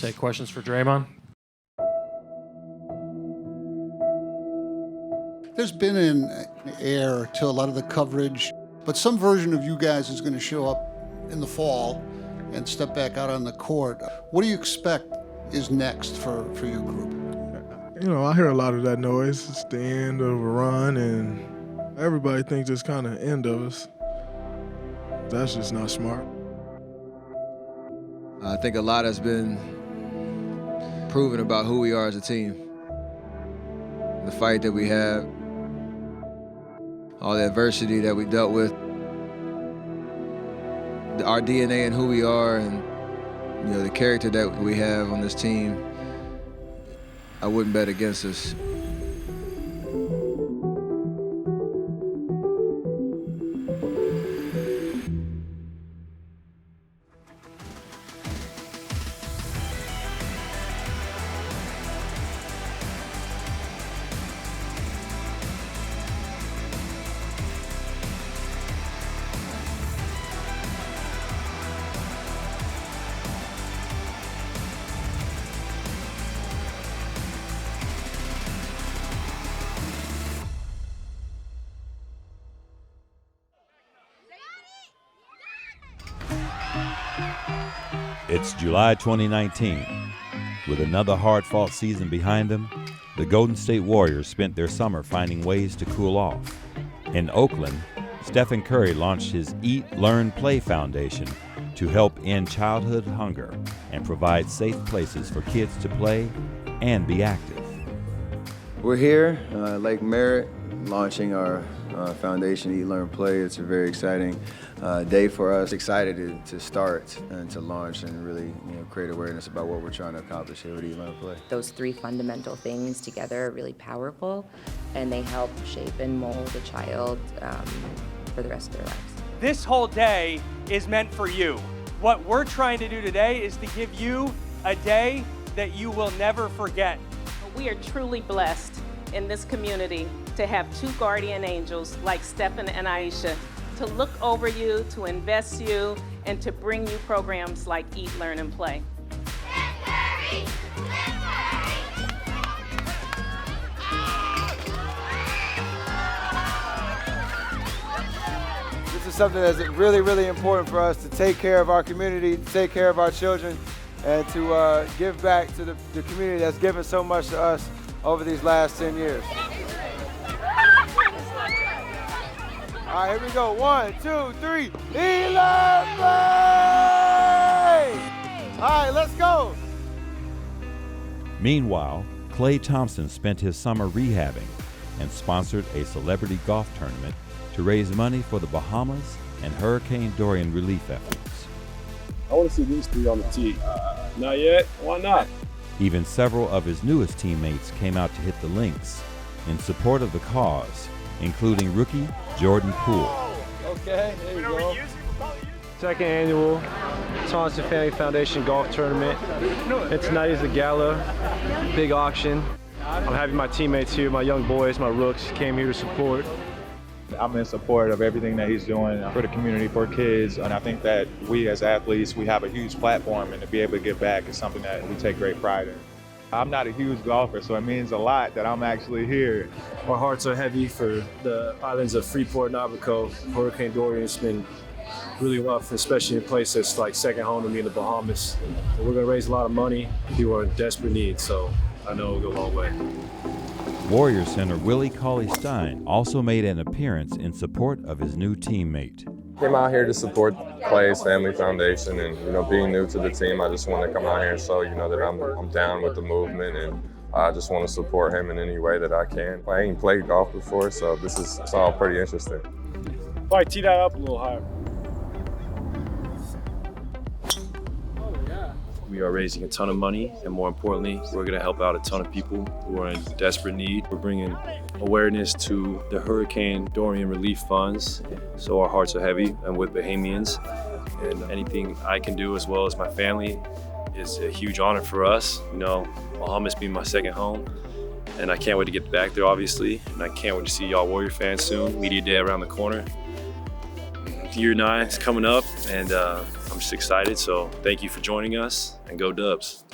take questions for Draymond. There's been an air to a lot of the coverage, but some version of you guys is going to show up in the fall and step back out on the court. What do you expect is next for your group? I hear a lot of that noise. It's the end of a run, and everybody thinks it's kind of end of us. That's just not smart. I think a lot has been proven about who we are as a team. The fight that we have, all the adversity that we dealt with, our DNA and who we are, and the character that we have on this team, I wouldn't bet against us. It's July 2019. With another hard-fought season behind them, the Golden State Warriors spent their summer finding ways to cool off. In Oakland, Stephen Curry launched his Eat, Learn, Play Foundation to help end childhood hunger and provide safe places for kids to play and be active. We're here at Lake Merritt, launching our foundation, Eat, Learn, Play. It's a very exciting day for us. Excited to start and to launch and really create awareness about what we're trying to accomplish here with Eat, Learn, Play. Those three fundamental things together are really powerful, and they help shape and mold a child for the rest of their lives. This whole day is meant for you. What we're trying to do today is to give you a day that you will never forget. We are truly blessed in this community to have two guardian angels like Stephen and Aisha to look over you, to invest you, and to bring you programs like Eat, Learn, and Play. This is something that's really, really important for us to take care of our community, to take care of our children, and to give back to the community that's given so much to us over these last 10 years. All right, here we go. 1, 2, 3. Eat, Learn, Play! All right, let's go. Meanwhile, Klay Thompson spent his summer rehabbing and sponsored a celebrity golf tournament to raise money for the Bahamas and Hurricane Dorian relief efforts. I want to see these three on the tee. Not yet? Why not? Even several of his newest teammates came out to hit the links in support of the cause, including rookie Jordan Poole. Okay, there you go. Second annual Thompson Family Foundation Golf Tournament. And tonight is the gala, big auction. I'm having my teammates here, my young boys, my rooks, came here to support. I'm in support of everything that he's doing for the community, for kids, and I think that we as athletes, we have a huge platform, and to be able to give back is something that we take great pride in. I'm not a huge golfer, so it means a lot that I'm actually here. Our hearts are heavy for the islands of Freeport and Abaco. Hurricane Dorian's been really rough, especially in a place that's like second home to me in the Bahamas. So we're gonna raise a lot of money. People are in desperate need, so I know it'll go a long way. Warrior center Willie Cauley-Stein also made an appearance in support of his new teammate. Came out here to support Clay's Family Foundation, and being new to the team, I just want to come out here and show that I'm down with the movement, and I just want to support him in any way that I can. I ain't played golf before, so it's all pretty interesting. Probably tee that up a little higher. We are raising a ton of money, and more importantly, we're going to help out a ton of people who are in desperate need. We're bringing awareness to the Hurricane Dorian relief funds, so our hearts are heavy and with Bahamians. And anything I can do, as well as my family, is a huge honor for us. Bahamas being my second home, and I can't wait to get back there, obviously, and I can't wait to see y'all Warrior fans soon. Media Day around the corner. Year 9 is coming up, and I'm just excited, so thank you for joining us, and go Dubs.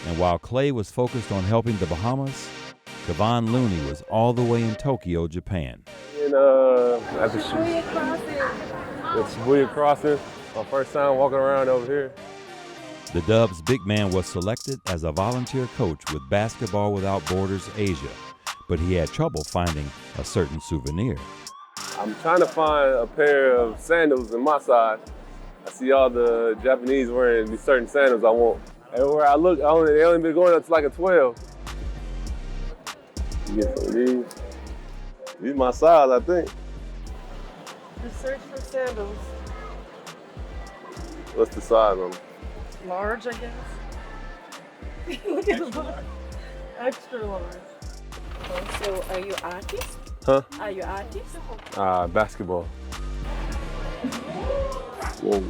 And while Clay was focused on helping the Bahamas, Davon Looney was all the way in Tokyo, Japan. And at the Shibuya Crossing, my first time walking around over here. The Dubs' big man was selected as a volunteer coach with Basketball Without Borders Asia, but he had trouble finding a certain souvenir. I'm trying to find a pair of sandals in my size. I see all the Japanese wearing these certain sandals I want. Everywhere I look, they only been going up to like a 12. You get some of these. These my size, I think. Just search for sandals. What's the size on them? Large, I guess. Look at the extra large. So, are you artist? Huh? Are you artist? Basketball. Whoa.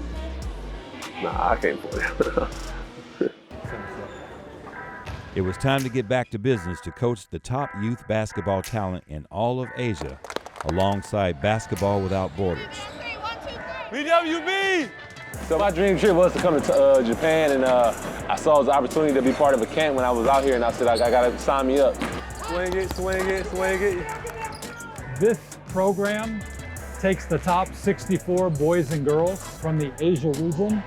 Nah, I can't play. It was time to get back to business to coach the top youth basketball talent in all of Asia, alongside Basketball Without Borders. BWB! So my dream trip was to come to Japan, and I saw the opportunity to be part of a camp when I was out here, and I said, I gotta sign me up. Swing it, swing it, swing it. This program takes the top 64 boys and girls from the Asia region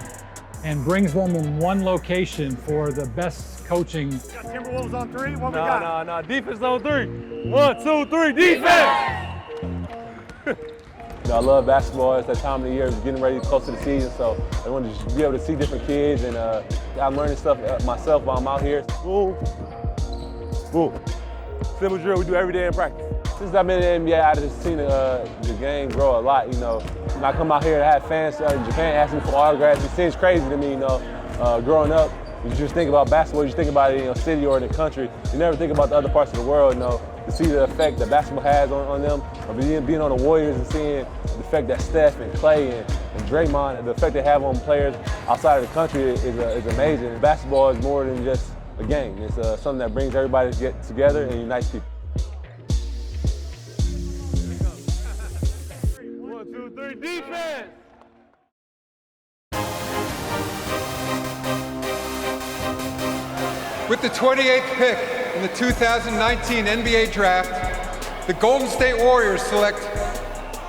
and brings them in one location for the best coaching. Got Timberwolves on 3, what we got? No, defense on 3. 1, 2, 3, defense! I love basketball. It's that time of the year, getting ready close to the season, so I want to just be able to see different kids, and I'm learning stuff myself while I'm out here. Boom, boom. Simple drill we do every day in practice. Since I've been in the NBA, I've just seen the game grow a lot. You know, when I come out here and have fans in Japan ask me for autographs, it seems crazy to me. You know, growing up, you just think about basketball, you just think about it in a city or in a country. You never think about the other parts of the world. You know, to see the effect that basketball has on them, or being on the Warriors and seeing the effect that Steph and Clay and Draymond, the effect they have on players outside of the country is amazing. Basketball is more than just a game. It's something that brings everybody to get together and unites people. 1, 2, 3, defense! With the 28th pick in the 2019 NBA Draft, the Golden State Warriors select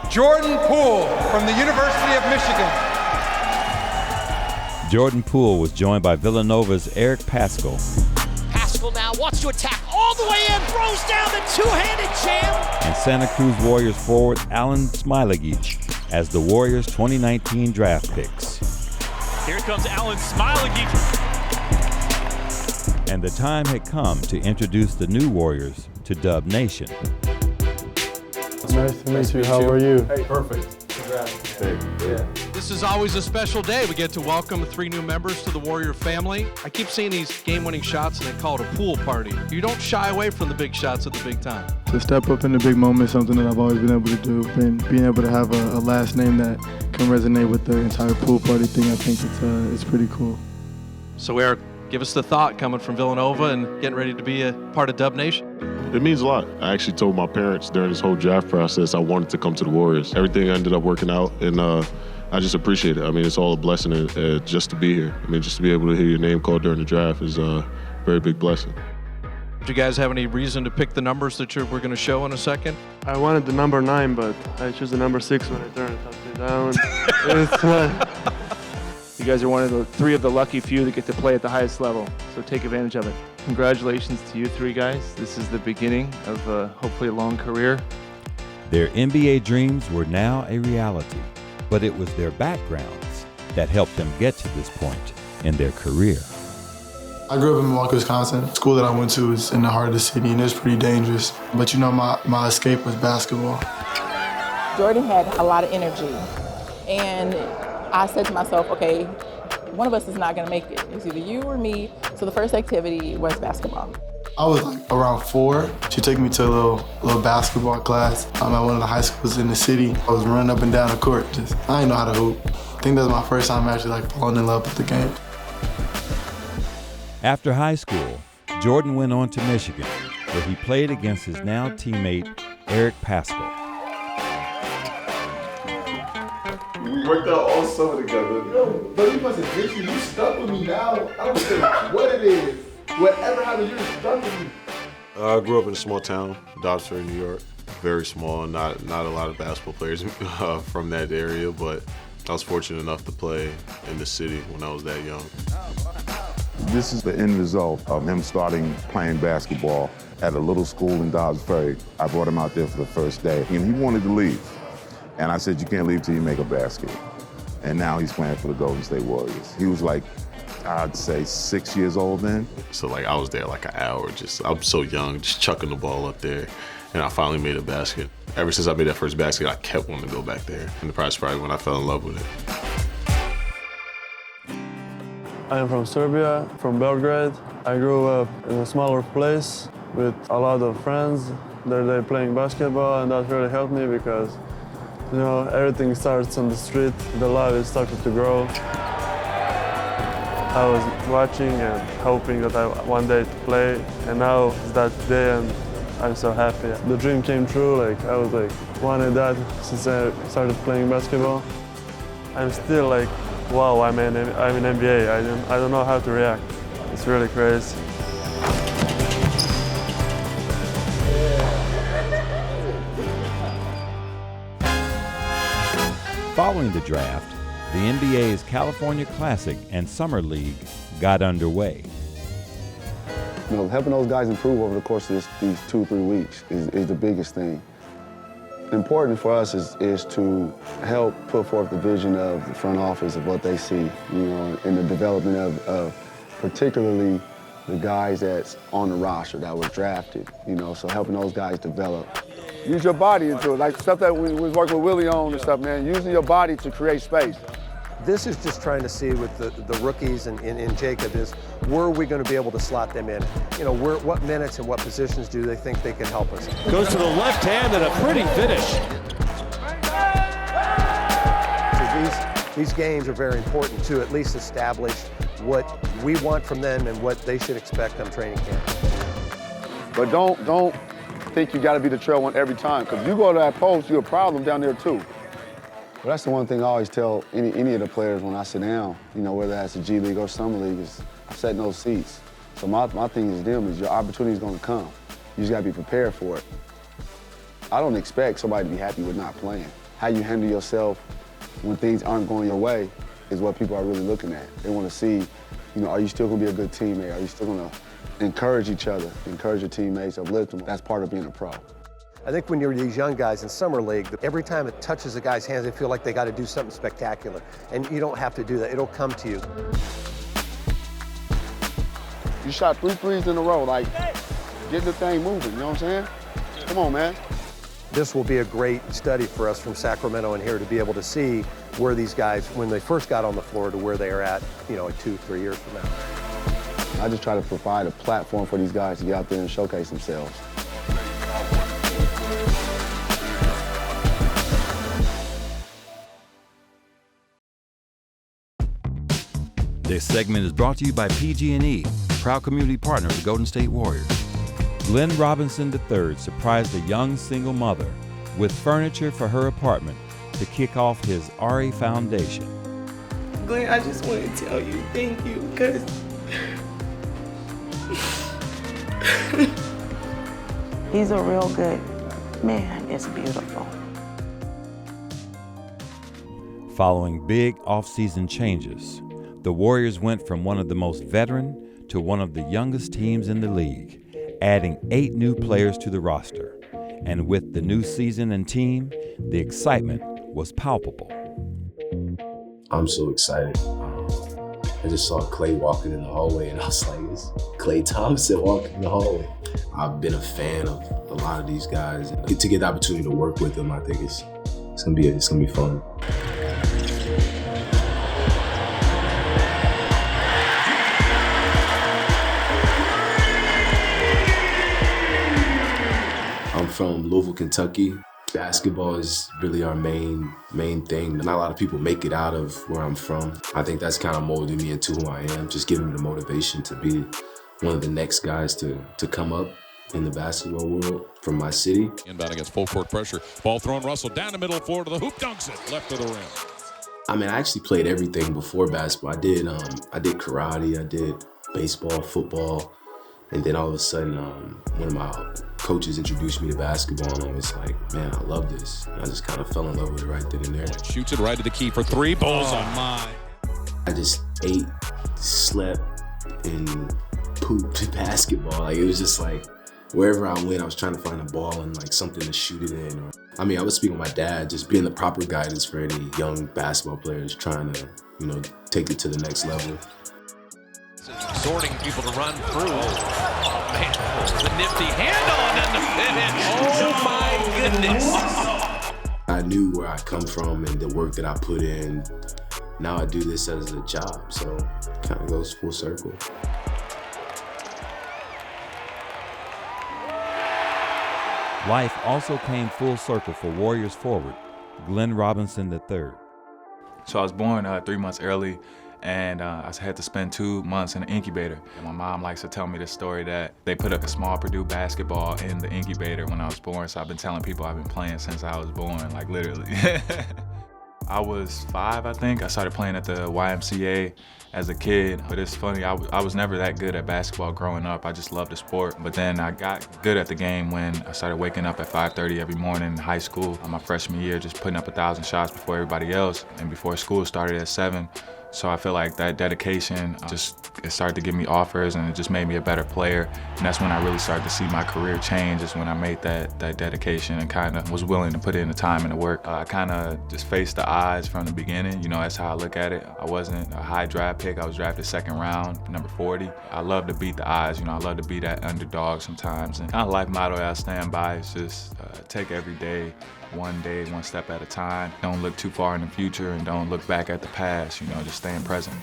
Jordan Poole from the University of Michigan. Jordan Poole was joined by Villanova's Eric Paschall. Paschall now wants to attack all the way in, throws down the two-handed jam. And Santa Cruz Warriors forward Alan Smailagic as the Warriors' 2019 draft picks. Here comes Alan Smailagic. And the time had come to introduce the new Warriors to Dub Nation. Nice to meet you. How are you? Hey, perfect. Congrats. Yeah. This is always a special day. We get to welcome 3 new members to the Warrior family. I keep seeing these game-winning shots, and they call it a pool party. You don't shy away from the big shots at the big time. To step up in the big moment is something that I've always been able to do. And being able to have a last name that can resonate with the entire pool party thing, I think it's pretty cool. So Eric, give us the thought coming from Villanova and getting ready to be a part of Dub Nation. It means a lot. I actually told my parents during this whole draft process I wanted to come to the Warriors. Everything ended up working out, and I just appreciate it. I mean, it's all a blessing just to be here. I mean, just to be able to hear your name called during the draft is a very big blessing. Do you guys have any reason to pick the numbers that we're going to show in a second? I wanted the number 9, but I chose the number 6 when I turned it upside down. You guys are one of the 3 of the lucky few that get to play at the highest level, so take advantage of it. Congratulations to you 3 guys. This is the beginning of hopefully a long career. Their NBA dreams were now a reality, but it was their backgrounds that helped them get to this point in their career. I grew up in Milwaukee, Wisconsin. The school that I went to is in the heart of the city, and it's pretty dangerous. But you know, my escape was basketball. Jordan had a lot of energy, and I said to myself, okay, one of us is not gonna make it. It's either you or me. So the first activity was basketball. I was like around 4. She took me to a little basketball class at one of the high schools in the city. I was running up and down the court. I didn't know how to hoop. I think that was my first time actually falling in love with the game. After high school, Jordan went on to Michigan, where he played against his now teammate Eric Paschall. We worked out all summer together. Yo, but you must have ditched me. You stuck with me now. I don't care what it is. Whatever happens, you're instructing me. I grew up in a small town, Dobbs Ferry, New York. Very small, not a lot of basketball players from that area, but I was fortunate enough to play in the city when I was that young. This is the end result of him starting playing basketball at a little school in Dobbs Ferry. I brought him out there for the first day, and he wanted to leave. And I said, you can't leave till you make a basket. And now he's playing for the Golden State Warriors. He was like, I'd say 6 years old then. So like I was there like an hour, I'm so young, just chucking the ball up there. And I finally made a basket. Ever since I made that first basket, I kept wanting to go back there. And that's probably when I fell in love with it. I am from Serbia, from Belgrade. I grew up in a smaller place with a lot of friends. They're playing basketball, and that really helped me because, you know, everything starts on the street. The love is started to grow. I was watching and hoping that I one day to play, and now it's that day, and I'm so happy. The dream came true. Like I was like wanted that since I started playing basketball. I'm still like, wow, I'm in NBA. I don't know how to react. It's really crazy. Following the draft, the NBA's California Classic and Summer League got underway. You know, helping those guys improve over the course of these 2-3 weeks is the biggest thing. Important for us is to help put forth the vision of the front office of what they see, you know, in the development of particularly the guys that's on the roster that was drafted, you know, so helping those guys develop. Use your body into it, like stuff that we was working with Willie on and stuff, man, using your body to create space. This is just trying to see with the rookies and Jacob is, were we going to be able to slot them in? You know, what minutes and what positions do they think they can help us? Goes to the left hand and a pretty finish. So these games are very important to at least establish what we want from them and what they should expect on training camp. But don't think you got to be the trail one every time, because you go to that post, you're a problem down there too. Well, that's the one thing I always tell any of the players when I sit down, you know, whether that's the G League or Summer League, is I'm setting those seats. So my thing is them is your opportunity is going to come. You just got to be prepared for it. I don't expect somebody to be happy with not playing. How you handle yourself when things aren't going your way is what people are really looking at. They want to see, you know, are you still going to be a good teammate? Are you still going to encourage each other, encourage your teammates, uplift them? That's part of being a pro. I think when you're these young guys in Summer League, every time it touches a guy's hands, they feel like they got to do something spectacular. And you don't have to do that. It'll come to you. You shot 3 threes in a row, like, get the thing moving, you know what I'm saying? Come on, man. This will be a great study for us from Sacramento and here to be able to see where these guys, when they first got on the floor, to where they are at, you know, 2-3 years from now. I just try to provide a platform for these guys to get out there and showcase themselves. This segment is brought to you by PG&E, proud community partner of the Golden State Warriors. Glen Robinson III surprised a young single mother with furniture for her apartment to kick off his RA Foundation. Glen, I just want to tell you thank you, because he's a real good man. It's beautiful. Following big off-season changes, the Warriors went from one of the most veteran to one of the youngest teams in the league, adding 8 new players to the roster. And with the new season and team, the excitement was palpable. I'm so excited. I just saw Klay walking in the hallway and I was like, it's Klay Thompson walking in the hallway. I've been a fan of a lot of these guys. To get the opportunity to work with them, I think it's gonna be fun. I'm from Louisville, Kentucky. Basketball is really our main thing. Not a lot of people make it out of where I'm from. I think that's kind of molded me into who I am, just giving me the motivation to be one of the next guys to come up in the basketball world from my city. Inbound against full court pressure. Ball thrown, Russell down the middle floor to the hoop, dunks it, left of the rim. I mean, I actually played everything before basketball. I did karate, I did baseball, football. And then all of a sudden, one of my coaches introduced me to basketball, and I was like, man, I love this. And I just kind of fell in love with it right then and there. Shoots it right to the key for three. Balls on mine. I just ate, slept, and pooped basketball. Like, it was just like, wherever I went, I was trying to find a ball and like something to shoot it in. Or, I mean, I was speaking with my dad, just being the proper guidance for any young basketball players trying to, you know, take it to the next level. Exhorting people to run through. Oh, man, the nifty handle and then the finish. Oh, my goodness. I knew where I come from and the work that I put in. Now I do this as a job, so it kind of goes full circle. Life also came full circle for Warriors forward Glen Robinson III. So I was born 3 months early, and I had to spend 2 months in an incubator. And my mom likes to tell me this story that they put up a small Purdue basketball in the incubator when I was born, so I've been telling people I've been playing since I was born, like literally. I was 5, I think. I started playing at the YMCA as a kid, but it's funny, I was never that good at basketball growing up. I just loved the sport, but then I got good at the game when I started waking up at 5:30 every morning in high school. My freshman year, just putting up 1,000 shots before everybody else, and before school started at 7. So I feel like that dedication it started to give me offers, and it just made me a better player. And that's when I really started to see my career change, is when I made that dedication and kind of was willing to put in the time and the work. I kind of just faced the odds from the beginning. You know, that's how I look at it. I wasn't a high draft pick. I was drafted 2nd round, number 40. I love to beat the odds. You know, I love to be that underdog sometimes. And kind of life motto I stand by is just take every day, one step at a time. Don't look too far in the future, and don't look back at the past. You know, just staying present.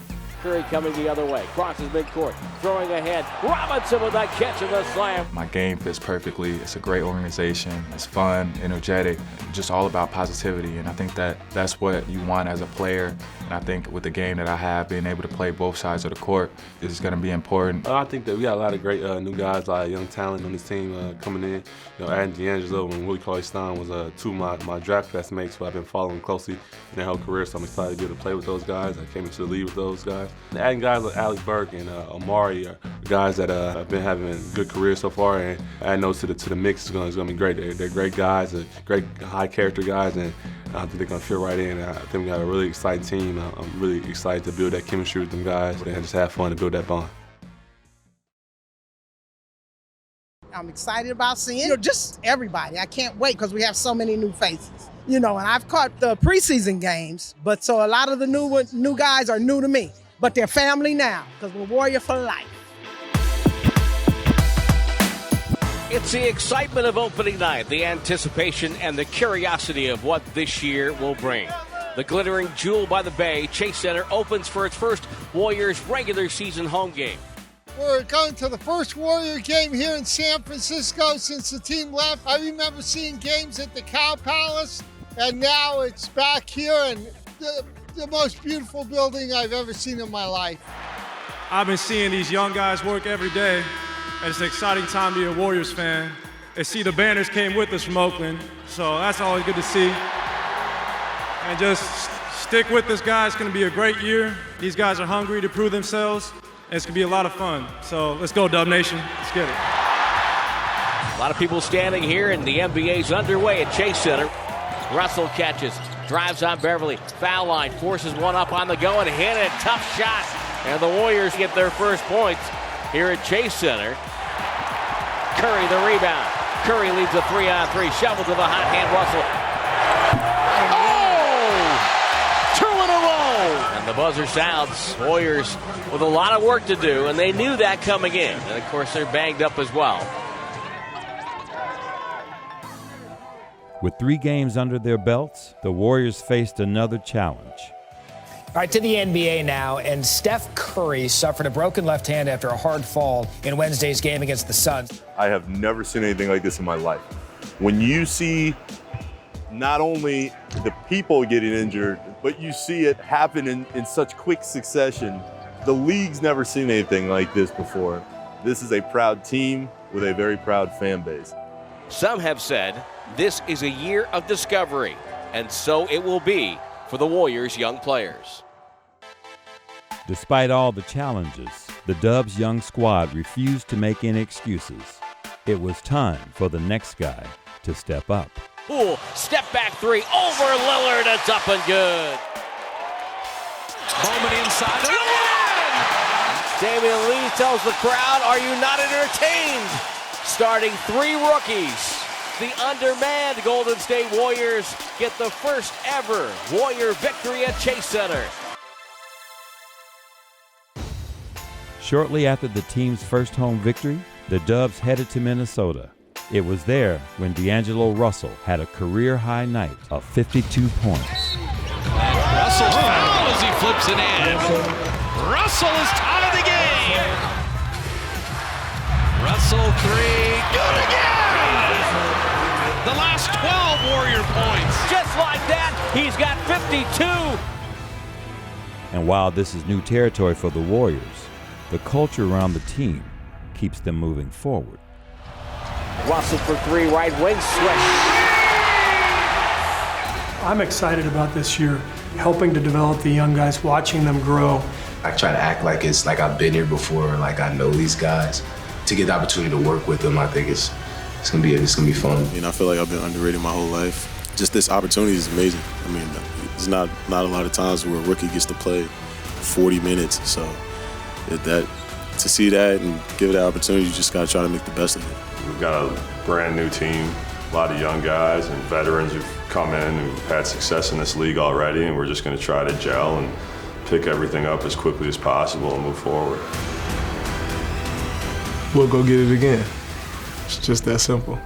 Curry coming the other way, crosses midcourt, throwing ahead. Robinson with that catch and the slam. My game fits perfectly. It's a great organization. It's fun, energetic, just all about positivity. And I think that's what you want as a player. And I think with the game that I have, being able to play both sides of the court is going to be important. I think that we got a lot of great new guys, a lot of young talent on this team coming in. You know, Aaron D'Angelo and Willie Cauley-Stein was two of my draft classmates who I've been following closely in their whole career, so I'm excited to be able to play with those guys. I came into the league with those guys. And adding guys like Alec Burke and Omari are guys that have been having a good career so far, and adding those to the mix is going to be great. They're great guys, great high character guys, and I think they're going to fit right in. I think we got a really exciting team. I'm really excited to build that chemistry with them guys and just have fun and build that bond. I'm excited about seeing just everybody. I can't wait because we have so many new faces. And I've caught the preseason games, but so a lot of the new guys are new to me, but they're family now because we're Warrior for life. It's the excitement of opening night, the anticipation and the curiosity of what this year will bring. The glittering jewel by the Bay, Chase Center, opens for its first Warriors regular season home game. We're going to the first Warrior game here in San Francisco since the team left. I remember seeing games at the Cow Palace, and now it's back here, and the most beautiful building I've ever seen in my life. I've been seeing these young guys work every day, and it's an exciting time to be a Warriors fan. And see, the banners came with us from Oakland, so that's always good to see. And just stick with this, guys. It's going to be a great year. These guys are hungry to prove themselves, and it's going to be a lot of fun. So let's go, Dub Nation. Let's get it. A lot of people standing here, and the NBA's underway at Chase Center. Russell catches, drives on Beverly, foul line, forces one up on the go and hit it. Tough shot. And the Warriors get their first points here at Chase Center. Curry the rebound. Curry leads a 3-on-3. Shovel to the hot hand, Russell. And the buzzer sounds. Warriors with a lot of work to do, and they knew that coming in. And, of course, they're banged up as well. With 3 games under their belts, the Warriors faced another challenge. All right, to the NBA now, and Steph Curry suffered a broken left hand after a hard fall in Wednesday's game against the Suns. I have never seen anything like this in my life. When you see not only the people getting injured, but you see it happen in such quick succession. The league's never seen anything like this before. This is a proud team with a very proud fan base. Some have said this is a year of discovery, and so it will be for the Warriors' young players. Despite all the challenges, The Dubs' young squad refused to make any excuses. It was time for the next guy to step up. Poole, step back three, over Lillard, it's up and good. Moment inside the line! Damian Lee tells the crowd, are you not entertained? Starting 3 rookies. The undermanned Golden State Warriors get the first ever Warrior victory at Chase Center. Shortly after the team's first home victory, the Dubs headed to Minnesota. It was there when D'Angelo Russell had a career-high night of 52 points. Russell's foul as he flips it in. Russell is tied of the game. Russell 3, good again! The last 12 Warrior points. Just like that, he's got 52. And while this is new territory for the Warriors, the culture around the team keeps them moving forward. Russell for 3, right wing switch. I'm excited about this year, helping to develop the young guys, watching them grow. I try to act like it's like I've been here before, like I know these guys. To get the opportunity to work with them, I think it's gonna be fun. I mean, I feel like I've been underrated my whole life. Just this opportunity is amazing. I mean, it's not a lot of times where a rookie gets to play 40 minutes. So to see that and give it that opportunity, you just gotta try to make the best of it. We've got a brand new team, a lot of young guys and veterans who've come in who've had success in this league already, and we're just gonna try to gel and pick everything up as quickly as possible and move forward. We'll go get it again. It's just that simple.